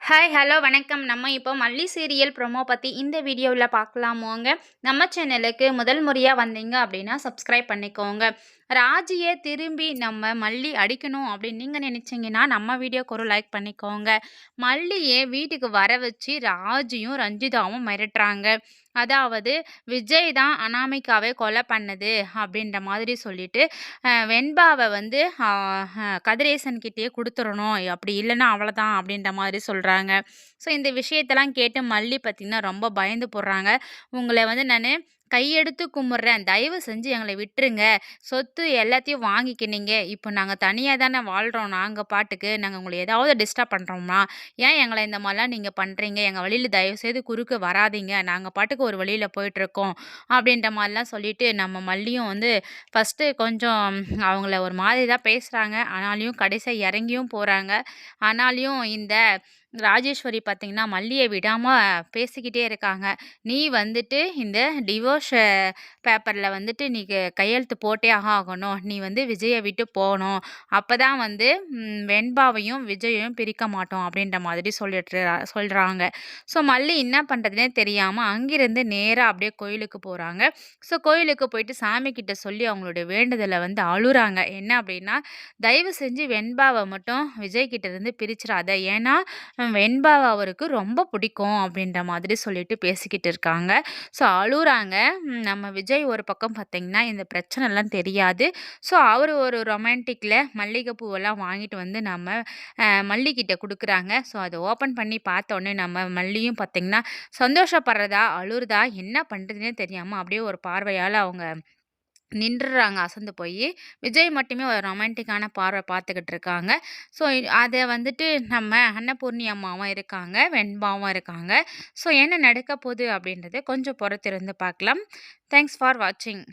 Hi, hello, வணக்கம். நம்ம இப்போ மல்லி சீரியல் ப்ரோமோ பத்தி இந்த வீடியோவில் பார்க்கலாமோங்க. நம்ம சேனலுக்கு முதல் முறையா வந்தீங்க அப்படின்னா சப்ஸ்கிரைப் பண்ணிக்கோங்க. ராஜியை திரும்பி நம்ம மல்லி அடிக்கணும் அப்படின்னு நீங்க நினைச்சீங்கன்னா நம்ம வீடியோக்கு ஒரு லைக் பண்ணிக்கோங்க. மல்லியை வீட்டுக்கு வர வச்சு ராஜியும் ரஞ்சிதாவும் மிரட்டுறாங்க. அதாவது விஜய் தான் அனாமிகாவை கொலை பண்ணது அப்படின்ற மாதிரி சொல்லிட்டு வெண்பாவை வந்து கதிரேசன் கிட்டேயே கொடுத்துடணும், அப்படி இல்லைன்னா அவ்வளோதான் அப்படின்ற மாதிரி சொல்கிறாங்க. ஸோ இந்த விஷயத்தெல்லாம் கேட்டு மல்லி பார்த்திங்கன்னா ரொம்ப பயந்து போடுறாங்க. உங்களை வந்து நான் கையெடுத்து கும்பிட்றேன், தயவு செஞ்சு எங்களை விட்டுருங்க, சொத்து எல்லாத்தையும் வாங்கிக்கினீங்க, இப்போ நாங்கள் தனியாக தானே வாழ்கிறோம், நாங்கள் பாட்டுக்கு நாங்கள் உங்களை ஏதாவது டிஸ்டர்ப் பண்ணுறோம்னா ஏன் எங்களை இந்த மாதிரிலாம் நீங்கள் பண்ணுறீங்க, எங்கள் வழியில் தயவுசெய்து குறுக்க வராதீங்க, நாங்கள் பாட்டுக்கு ஒரு வழியில் போயிட்டுருக்கோம் அப்படின்ற மாதிரிலாம் சொல்லிட்டு நம்ம மல்லியும் வந்து ஃபஸ்ட்டு கொஞ்சம் அவங்கள ஒரு மாதிரி தான் பேசுகிறாங்க. ஆனாலும் கடைசியாக இறங்கியும் போகிறாங்க. ஆனாலும் இந்த ராஜேஸ்வரி பார்த்திங்கன்னா மல்லியை விடாமல் பேசிக்கிட்டே இருக்காங்க. நீ வந்துட்டு இந்த டிவோர்ஸ் பேப்பரில் வந்துட்டு நீ கையெழுத்து போட்டே ஆகணும், நீ வந்து விஜயை விட்டு போகணும், அப்போ தான் வந்து வெண்பாவையும் விஜயையும் பிரிக்க மாட்டோம் அப்படின்ற மாதிரி சொல்கிறாங்க. ஸோ மல்லி என்ன பண்ணுறதுனே தெரியாமல் அங்கிருந்து நேராக அப்படியே கோயிலுக்கு போகிறாங்க. ஸோ கோயிலுக்கு போயிட்டு சாமி கிட்ட சொல்லி அவங்களுடைய வேண்டுதலை வந்து அழுறாங்க. என்ன அப்படின்னா, தயவு செஞ்சு வெண்பாவை மட்டும் விஜய் கிட்ட இருந்து பிரிச்சிடாத, ஏன்னா வெண்பாவை அவருக்கு ரொம்ப பிடிக்கும் அப்படின்ற மாதிரி சொல்லிட்டு பேசிக்கிட்டு இருக்காங்க. ஸோ அழுறாங்க. நம்ம விஜய் ஒரு பக்கம் பார்த்தீங்கன்னா இந்த பிரச்சனைலாம் தெரியாது. ஸோ அவர் ஒரு ரொமான்டிக்கில் மல்லிகைப்பூவெல்லாம் வாங்கிட்டு வந்து நம்ம மல்லிகிட்ட கொடுக்குறாங்க. ஸோ அதை ஓப்பன் பண்ணி பார்த்தோன்னே நம்ம மல்லியும் பார்த்திங்கன்னா சந்தோஷப்படுறதா அழுறதா என்ன பண்ணுறதுனே தெரியாமல் அப்படியே ஒரு பார்வையால் அவங்க நின்றுறாங்க அசந்து போய். விஜய் மட்டுமே ஒரு ரொமான்டிக்கான பார்வை பார்த்துக்கிட்டு இருக்காங்க. ஸோ அதை வந்துட்டு நம்ம அன்னபூர்ணி அம்மாவும் இருக்காங்க, வெண்பாவும் இருக்காங்க. ஸோ என்ன நடக்க போகுது அப்படின்றத கொஞ்சம் பொறுத்திருந்து பார்க்கலாம். தேங்க்ஸ் ஃபார் வாட்சிங்.